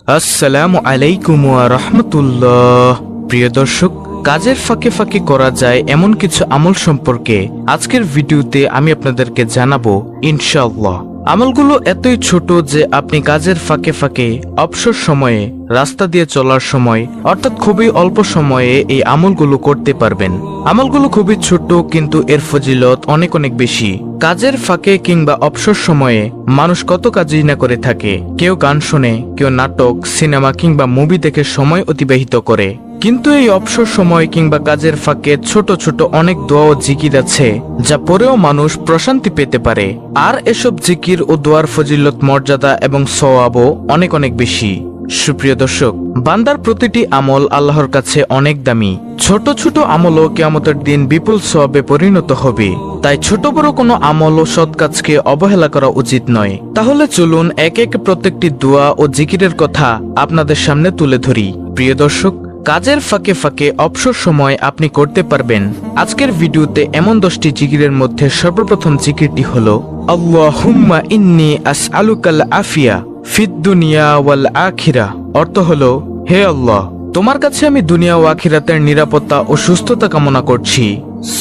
আসসালামু আলাইকুম ওয়া রাহমাতুল্লাহ। প্রিয় দর্শক, কাজের ফাঁকে ফাঁকে করা যায় এমন কিছু আমল সম্পর্কে আজকের ভিডিওতে আমি আপনাদেরকে জানাবো ইনশাআল্লাহ। আমলগুলো এতই ছোট যে আপনি কাজের ফাঁকে ফাঁকে অবসর সময়ে, রাস্তা দিয়ে চলার সময় অর্থাৎ খুবই অল্প সময়ে এই আমলগুলো করতে পারবেন। আমলগুলো খুবই ছোট কিন্তু এর ফজিলত অনেক অনেক বেশি। কাজের ফাঁকে কিংবা অবসর সময়ে মানুষ কত কাজই না করে থাকে। কেউ গান শোনে, কেউ নাটক, সিনেমা কিংবা মুভি দেখে সময় অতিবাহিত করে। কিন্তু এই অবসর সময় কিংবা কাজের ফাঁকে ছোট ছোট অনেক দোয়া ও জিকির আছে যা পড়েও মানুষ প্রশান্তি পেতে পারে। আর এসব জিকির ও দোয়ার ফজিলত, মর্যাদা এবং সওয়াবও অনেক অনেক বেশি। সুপ্রিয় দর্শক, বান্দার প্রতিটি আমল আল্লাহর কাছে অনেক দামি। ছোট ছোট আমলও কিয়ামতের দিন বিপুল সওয়াবে পরিণত হবে। তাই ছোট বড় কোনো আমল ও সৎ কাজকে অবহেলা করা উচিত নয়। তাহলে চলুন এক এক প্রত্যেকটি দোয়া ও জিকিরের কথা আপনাদের সামনে তুলে ধরি। প্রিয় দর্শক, কাজের ফাঁকে ফাঁকে অবসর সময় আপনি করতে পারবেন আজকের ভিডিওতে এমন 10টি জিকিরের মধ্যে সর্বপ্রথম জিকিরটি হলো আল্লাহুম্মা ইন্নী আসআলুকাল আফিয়া ফিদ দুনিয়া ওয়াল আখিরা। অর্থ হলো, হে আল্লাহ, তোমার কাছে আমি দুনিয়া ও আখিরাতের নিরাপত্তা ও সুস্থতা কামনা করছি।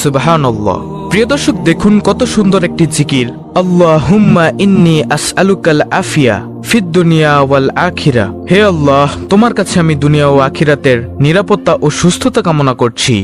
সুবহানাল্লাহ। প্রিয় দর্শক, দেখুন কত সুন্দর একটি জিকির। আল্লাহুম্মা ইন্নী আসআলুকাল আফিয়া ফিদ দুনিয়া ওয়াল আখিরা। হে আল্লাহ, তোমার কাছে আমি দুনিয়া ও আখিরাতের নিরাপত্তা ও সুস্থতা কামনা করছি।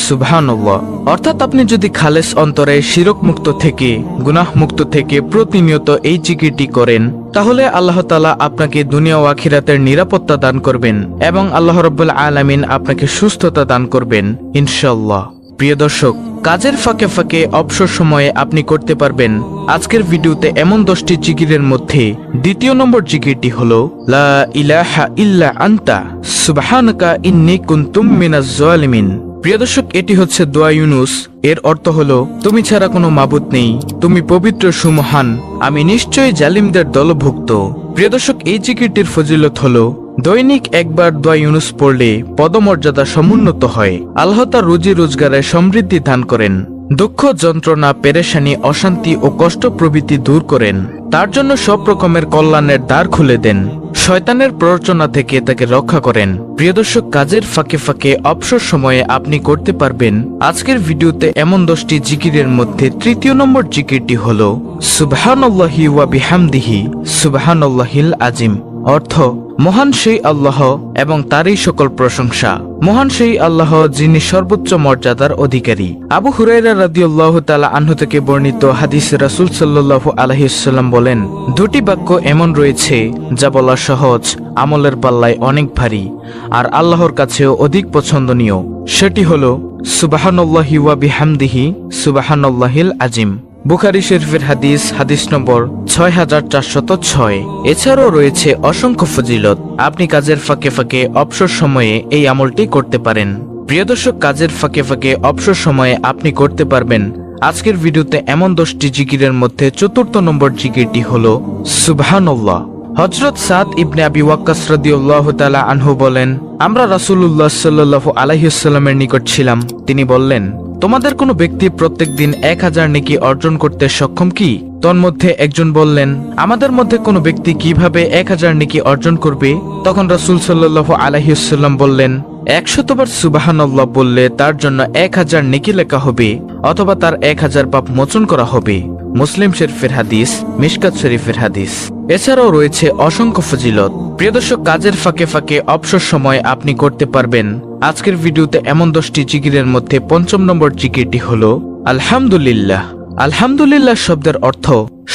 সুবহানাল্লাহ। অর্থাৎ আপনি যদি খালেস অন্তরে শিরক মুক্ত থেকে, গুনাহ মুক্ত থেকে প্রতিনিয়ত এই জিকিরটি করেন, তাহলে আল্লাহ তাআলা আপনাকে দুনিয়া ও আখিরাতের নিরাপত্তা দান করবেন এবং আল্লাহ রাব্বুল আলামিন আপনাকে সুস্থতা দান করবেন ইনশাআল্লাহ। প্রিয় দর্শক, কাজের ফাঁকে ফাঁকে অবসর সময়ে আপনি করতে পারবেন আজকের ভিডিওতে এমন 10টি জিকিরের মধ্যে দ্বিতীয় নম্বর জিকিরটি হলো লা ইলাহা ইল্লা আনতা সুবহানাকা ইন্নী কুনতু মিনাজ জালিমিন। প্রিয় দর্শক, এটি হচ্ছে দোয়া ইউনুস। এর অর্থ হলো, তুমি ছাড়া কোনো মাবুদ নেই, তুমি পবিত্র সুমহান, আমি নিশ্চয়ই জালিমদের দলভুক্ত। প্রিয় দর্শক, এই জিকিরটির ফজিলত হলো, দৈনিক একবার দোয়া ইউনুস পড়লে পদমর্যাদা সমুন্নত হয়। আল্লাহ তার রুজি রোজগারে সমৃদ্ধি দান করেন, দুঃখ, যন্ত্রণা, পেরেশানি, অশান্তি ও কষ্ট প্রভৃতি দূর করেন, তার জন্য সব রকমের কল্যাণের দ্বার খুলে দেন, শয়তানের প্ররোচনা থেকে তাকে রক্ষা করেন। প্রিয় দর্শক, কাজের ফাঁকে ফাঁকে অবসর সময়ে আপনি করতে পারবেন আজকের ভিডিওতে এমন 10টি জিকিরের মধ্যে তৃতীয় নম্বর জিকিরটি হলো সুবহানাল্লাহি ওয়া বিহামদিহি সুবহানাল্লাহিল আজিম। অর্থ, মহান সেই আল্লাহ এবং তারই সকল প্রশংসা। মহান সেই আল্লাহ যিনি সর্বোচ্চ মর্যাদার অধিকারী। আবু হুরায়রা রাদিয়াল্লাহু তাআলা আনহু থেকে বর্ণিত হাদিসে রাসূল সাল্লাল্লাহু আলাইহি ওয়াসাল্লাম বলেন, দুটি বাক্য এমন রয়েছে যা বলা সহজ, আমলের পাল্লায় অনেক ভারী আর আল্লাহর কাছেও অধিক পছন্দনীয়। সেটি হলো সুবহানাল্লাহি ওয়া বিহামদিহি সুবহানাল্লাহিল আজিম। বুখারী শরীফের হাদিস, হাদিস নম্বর 6406। এছাড়াও রয়েছে অসংখ্য ফজিলত। আপনি কাজের ফাঁকে ফাঁকে অবসর সময়ে এই আমলটি করতে পারেন। প্রিয় দর্শক, কাজের ফাঁকে ফাঁকে অবসর সময়ে আপনি করতে পারবেন আজকের ভিডিওতে এমন 10টি জিকিরের মধ্যে চতুর্থ নম্বর জিকিরটি হলো সুবহানাল্লাহ। হযরত সাদ ইবনে আবি ওয়াক্কাস রাদিয়াল্লাহু তাআলা আনহু বলেন, আমরা রাসূলুল্লাহ সাল্লাল্লাহু আলাইহি ওয়াসাল্লামের নিকট ছিলাম। তিনি বললেন, তোমাদের কোনো ব্যক্তি প্রত্যেক দিন 1000 নেকি অর্জন করতে সক্ষম কি? তন্মধ্যে একজন বললেন, আমাদের মধ্যে কোনো ব্যক্তি কিভাবে 1000 নেকি অর্জন করবে? তখন রাসূল সাল্লাল্লাহু আলাইহি ওয়াসাল্লাম বললেন, 100 বার সুবহানাল্লাহ বললে তার জন্য 1000 নেকি লেখা হবে অথবা তার 1000 পাপ মোচন করা হবে। মুসলিম শরীফের হাদিস, মিশকাত শরীফের হাদিস। এছাড়াও রয়েছে অসংখ্য ফজিলত। প্রিয় দর্শক, কাজের ফাঁকে ফাঁকে অবসর সময় আপনি করতে পারবেন আজকের ভিডিওতে এমন 10টি জিকিরের মধ্যে পঞ্চম নম্বর জিকিরটি হলো আলহামদুলিল্লাহ। আলহামদুলিল্লাহ শব্দের অর্থ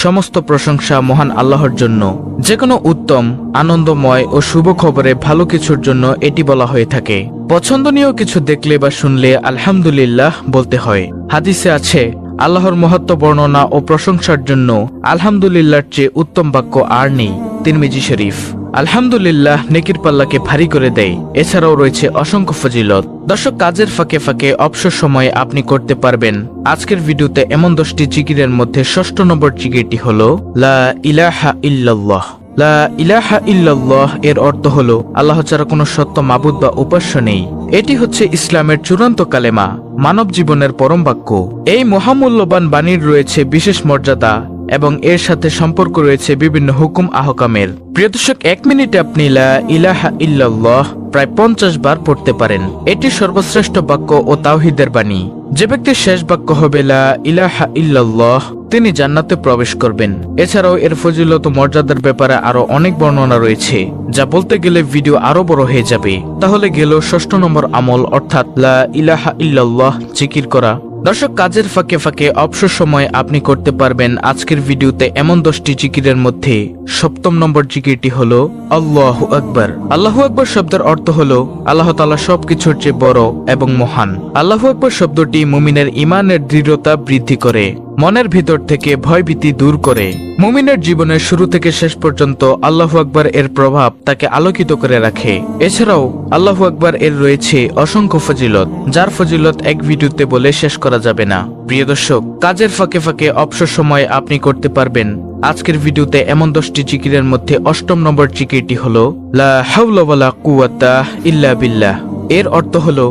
সমস্ত প্রশংসা মহান আল্লাহর জন্য। যে কোনো উত্তম, আনন্দময় ও শুভ খবরে ভালো কিছুর জন্য এটি বলা হয়ে থাকে। পছন্দনীয় কিছু দেখলে বা শুনলে আলহামদুলিল্লাহ বলতে হয়। হাদিসে আছে, আল্লাহর মহত্ব বর্ণনা ও প্রশংসার জন্য আলহামদুলিল্লাহর চেয়ে উত্তম বাক্য আর নেই। তিরমিজি শরীফ। আলহামদুলিল্লাহ নেকির পাল্লাকে ভারী করে দেয়। এছাড়াও রয়েছে অসংখ্য ফজিলত। দর্শক, কাজের ফাঁকে ফাঁকে অবসর সময়ে আপনি করতে পারবেন আজকের ভিডিওতে এমন 10টি জিকিরের মধ্যে ষষ্ঠ নম্বর জিকিরটি হলো লা ইলাহা ইল্লাল্লাহ। লা ইলাহা ইল্লাল্লাহ এর অর্থ হলো, আল্লাহ ছাড়া কোনো সত্য মাবুদ বা উপাস্য নেই। এটি হচ্ছে ইসলামের চূড়ান্ত কালেমা, মানব জীবনের পরম বাক্য। এই মহামূল্যবান বাণীর রয়েছে বিশেষ মর্যাদা এবং এর সাথে সম্পর্ক রয়েছে বিভিন্ন হুকুম আহকামের। প্রিয় দর্শক, 1 মিনিটে আপনি লা ইলাহা ইল্লাল্লাহ প্রায় 50 বার পড়তে পারেন। এটি সর্বশ্রেষ্ঠ বাক্য ও তাওহীদের বাণী। যে ব্যক্তির শেষ বাক্য হবে লা ইলাহা ইল্লাল্লাহ, তিনি জান্নাতে প্রবেশ করবেন। এছাড়াও এর ফজিলত ও মর্যাদার ব্যাপারে আরো অনেক বর্ণনা রয়েছে, যা বলতে গেলে ভিডিও আরো বড় হয়ে যাবে। তাহলে গেল 6 নম্বর আমল, অর্থাৎ লা ইলাহা ইল্লাল্লাহ জিকির করা। দর্শক, কাজের ফাঁকে ফাঁকে অবসর সময় আপনি করতে পারবেন আজকের ভিডিওতে এমন 10টি জিকিরের মধ্যে 7ম নম্বর জিকিরটি হলো আল্লাহু আকবার। আল্লাহু আকবার শব্দের অর্থ হলো আল্লাহ তাআলা সবকিছুর চেয়ে বড় এবং মহান। আল্লাহু আকবার শব্দটি মুমিনের ঈমানের দৃঢ়তা বৃদ্ধি করে, মনের ভিতর থেকে ভয়ভীতি দূর করে। মুমিনের জীবনের শুরু থেকে শেষ পর্যন্ত আল্লাহু আকবার এর প্রভাব তাকে আলোকিত করে রাখে। এছাড়াও আল্লাহু আকবার এর রয়েছে অসংখ্য ফজিলত, যার ফজিলত এক ভিডিওতে বলে শেষ করা যাবে না। প্রিয় দর্শক, কাজের ফাঁকে ফাঁকে অবসর সময় আপনি করতে পারবেন আজকের ভিডিওতে এমন 10টি জিকিরের মধ্যে 8ম নম্বর জিকিরটি হলো লা হাওলা ওয়ালা কুওয়াতা ইল্লা বিল্লাহ। এর অর্থ হলো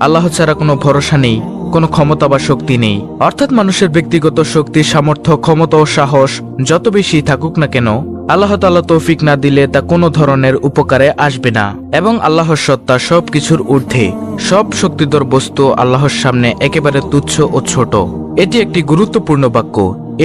আল্লাহ ছাড়া কোনো ভরসা নেই, কোনো ক্ষমতা বা শক্তি নেই। অর্থাৎ মানুষের ব্যক্তিগত শক্তি, সামর্থ্য, ক্ষমতা ও সাহস যত বেশি থাকুক না কেন, আল্লাহ তাআলা তৌফিক না দিলে তা কোনো ধরনের উপকারে আসবে না। এবং আল্লাহর সত্তা সবকিছুর ঊর্ধ্বে, সব শক্তিধর বস্তু আল্লাহর সামনে একেবারে তুচ্ছ ও ছোট। এটি একটি গুরুত্বপূর্ণ বাক্য।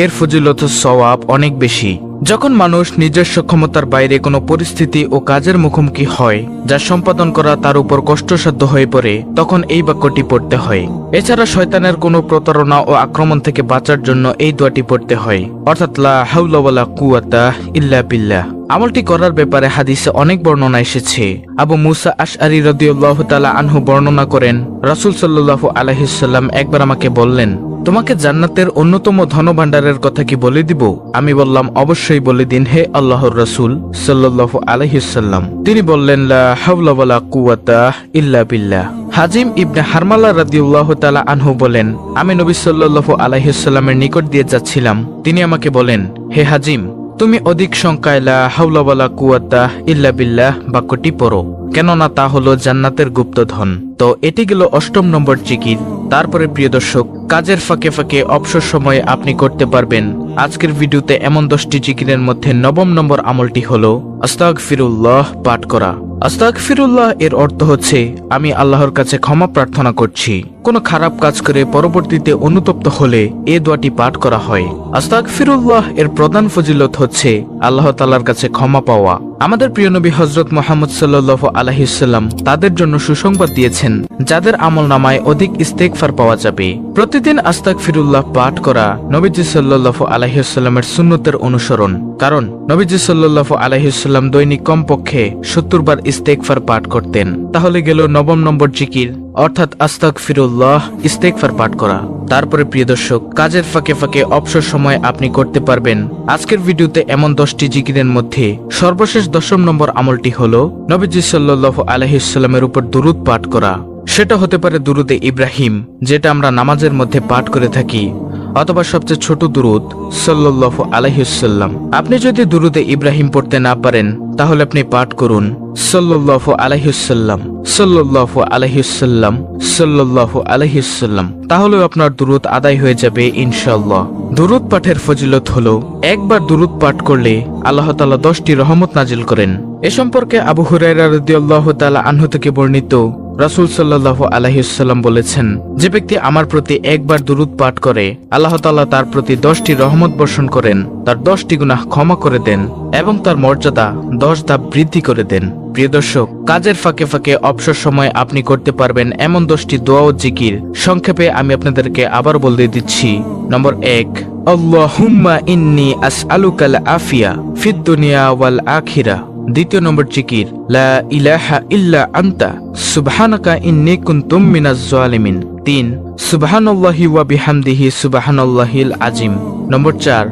এর ফজিলত ও সওয়াব অনেক বেশি। যখন মানুষ নিজস্ব ক্ষমতার বাইরে কোনো পরিস্থিতি ও কাজের মুখোমুখি হয় যা সম্পাদন করা তার উপর কষ্টসাধ্য হয়ে পড়ে, তখন এই বাক্যটি পড়তে হয়। এছাড়া শয়তানের কোনো প্রতারণা ও আক্রমণ থেকে বাঁচার জন্য এই দোয়াটি পড়তে হয়, অর্থাৎ লা হাওলা ওয়ালা কুওয়াতা ইল্লা বিল্লাহ। আমলটি করার ব্যাপারে হাদিসে অনেক বর্ণনা এসেছে। আবু মুসা আশআরী রাদিয়াল্লাহু তাআলা আনহু বর্ণনা করেন, রাসূল সাল্লাল্লাহু আলাইহি ওয়াসাল্লাম একবার আমাকে বললেন, তোমাকে জান্নাতের অন্যতম ধনভাণ্ডারের কথা কি বলে দিব? আমি বললাম, অবশ্যই বলে দিন হে আল্লাহর রাসূল সাল্লাল্লাহু আলাইহি ওয়াসাল্লাম। তিনি বললেন, লা হাওলা ওয়ালা কুওয়াতা ইল্লা বিল্লাহ। হাজিম ইবনে হারমালা রাদিয়াল্লাহু তাআলা আনহু বলেন, আমি নবী সাল্লাল্লাহু আলাইহি ওয়াসাল্লামের নিকট দিয়ে যাচ্ছিলাম। তিনি আমাকে বলেন, হে হাজিম, তুমি অধিক সংখ্যায় লা হাওলা ওয়ালা কুওয়াতা ইল্লা বিল্লাহ বাক্যটি পড়ো, কেননা তা হলো জান্নাতের গুপ্তধন। তো এটি গেল 8ম নম্বর জিকির। তারপরে প্রিয় দর্শক, কাজের ফাঁকে ফাঁকে অবসর সময়ে আপনি করতে পারবেন আজকের ভিডিওতে এমন 10টি জিকিরের মধ্যে 9ম নম্বর আমলটি হলো আস্তাগফিরুল্লাহ পাঠ করা। আস্তাগফিরুল্লাহ এর অর্থ হচ্ছে আমি আল্লাহর কাছে ক্ষমা প্রার্থনা করছি। কোনো খারাপ কাজ করে পরবর্তীতে অনুতপ্ত হলে এই দোয়াটি পাঠ করা হয়। আস্তাগফিরুল্লাহ এর প্রধান ফজিলত হচ্ছে আল্লাহ তাআলার কাছে ক্ষমা পাওয়া। আমাদের প্রিয় নবী হযরত মুহাম্মদ সাল্লাল্লাহু আলাইহি ওয়াসাল্লাম তাদের জন্য সুসংবাদ দিয়েছেন, যাদের আমলনামায় অধিক ইস্তেগফার পাওয়া যাবে। প্রতিদিন আস্তাগফিরুল্লাহ পাঠ করা নবীজি সাল্লাল্লাহু আলাইহি ওয়াসাল্লামের সুন্নতের অনুসরণ। কারণ নবীজি সাল্লাল্লাহু আলাইহি ওয়াসাল্লাম দৈনিক কমপক্ষে 70 বার ইস্তেগফার পাঠ করতেন। তাহলে গেল 9ম নম্বর জিকির, অর্থাৎ আস্তাগফিরুল্লাহ ইস্তেগফার পাঠ করা। তারপরে প্রিয় দর্শক, কাজের ফাঁকে ফাঁকে অবসর সময় আপনি করতে পারবেন আজকের ভিডিওতে এমন 10টি জিকিরের মধ্যে সর্বশেষ 10ম নম্বর আমলটি হলো নবীজি সাল্লাল্লাহু আলাইহি ওয়াসাল্লামের উপর দুরূদ পাঠ করা। সেটা হতে পারে দুরুদে ইব্রাহিম, যেটা আমরা নামাজের মধ্যে পাঠ করে থাকি, অথবা সবচেয়ে ছোট দুরুদ সাল্লাল্লাহু আলাইহি ওয়াসাল্লাম। আপনি যদি দুরুদে ইব্রাহিম পড়তে না পারেন, তাহলে আপনি পাঠ করুন সাল্লাল্লাহু আলাইহি ওয়াসাল্লাম, সাল্লাল্লাহু আলাইহি ওয়াসাল্লাম, সাল্লাল্লাহু আলাইহি ওয়াসাল্লাম। তাহলেও আপনার দুরুদ আদায় হয়ে যাবে ইনশাআল্লাহ। দুরুদ পাঠের ফজিলত হলো, একবার দুরুদ পাঠ করলে আল্লাহ তাআলা 10টি রহমত নাজিল করেন। এ সম্পর্কে আবু হুরায়রা রাদিয়াল্লাহু তাআলা আনহু থেকে বর্ণিত, রাসূল সাল্লাল্লাহু আলাইহি ওয়াসাল্লাম বলেছেন, যে ব্যক্তি আমার প্রতি একবার দুরুদ পাঠ করে, আল্লাহ তাআলা তার প্রতি 10টি রহমত বর্ষণ করেন, তার 10টি গুনাহ ক্ষমা করে দেন এবং তার মর্যাদা 10 ধাপ বৃদ্ধি করে দেন। প্রিয় দর্শক, কাজের ফাঁকে ফাঁকে অবসর সময় আপনি করতে পারবেন এমন 10টি দোয়া ও জিকির। সংক্ষেপে আমি আপনাদেরকে আবার বলে দিচ্ছি। নম্বর 1, আল্লাহুম্মা ইন্নী আসআলুকাল আফিয়া ফিদ দুনিয়া ওয়াল আখিরা। দ্বিতীয় নম্বর জিকির, লা ইলাহা ইল্লা আনতা সুবহানাকা ইন্নী কুনতু মিনাজ জালিমিন। 3, সুবহানাল্লাহি ওয়া বিহামদিহি সুবহানাল্লাহিল আযীম। নম্বর 4,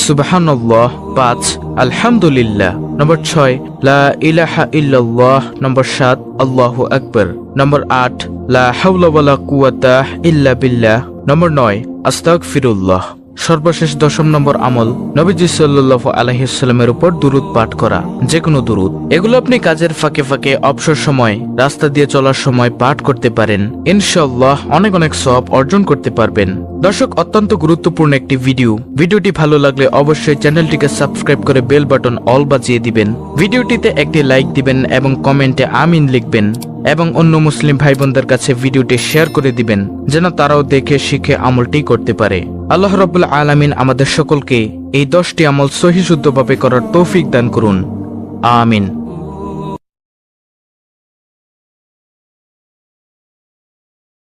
সুবহানাল্লাহ। 5, আলহামদুলিল্লাহ। নম্বর 6, লা ইলাহা ইল্লাল্লাহ। নম্বর 7, আল্লাহু আকবার। নম্বর 8, লা হাওলা ওয়ালা কুওয়াতা ইল্লা বিল্লাহ। নম্বর 9, আস্তাগফিরুল্লাহ। সর্বশেষ 10 নম্বর আমল, নবীজি সাল্লাল্লাহু আলাইহি ওয়াসাল্লামের উপর দুরূদ পাঠ করা, যে কোনো দুরূদ। এগুলো আপনি কাজের ফাঁকে ফাঁকে, অবসর সময়, রাস্তা দিয়ে চলার সময় পাঠ করতে পারেন। ইনশাআল্লাহ অনেক অনেক সওয়াব অর্জন করতে পারবেন। দর্শক, অত্যন্ত গুরুত্বপূর্ণ একটি ভিডিওটি ভালো লাগলে অবশ্যই চ্যানেলটিকে সাবস্ক্রাইব করে বেল বাটন অল বাজিয়ে দিবেন। ভিডিওটিতে একটি লাইক দিবেন এবং কমেন্টে আমিন লিখবেন এবং অন্য মুসলিম ভাই বোনদের কাছে ভিডিওটি শেয়ার করে দিবেন, যেন তারাও দেখে শিখে আমলটি করতে পারে। আল্লাহ রাব্বুল আলামিন আমাদের সকলকে এই 10টি আমল সহিশুদ্ধভাবে করার তৌফিক দান করুন। আমিন।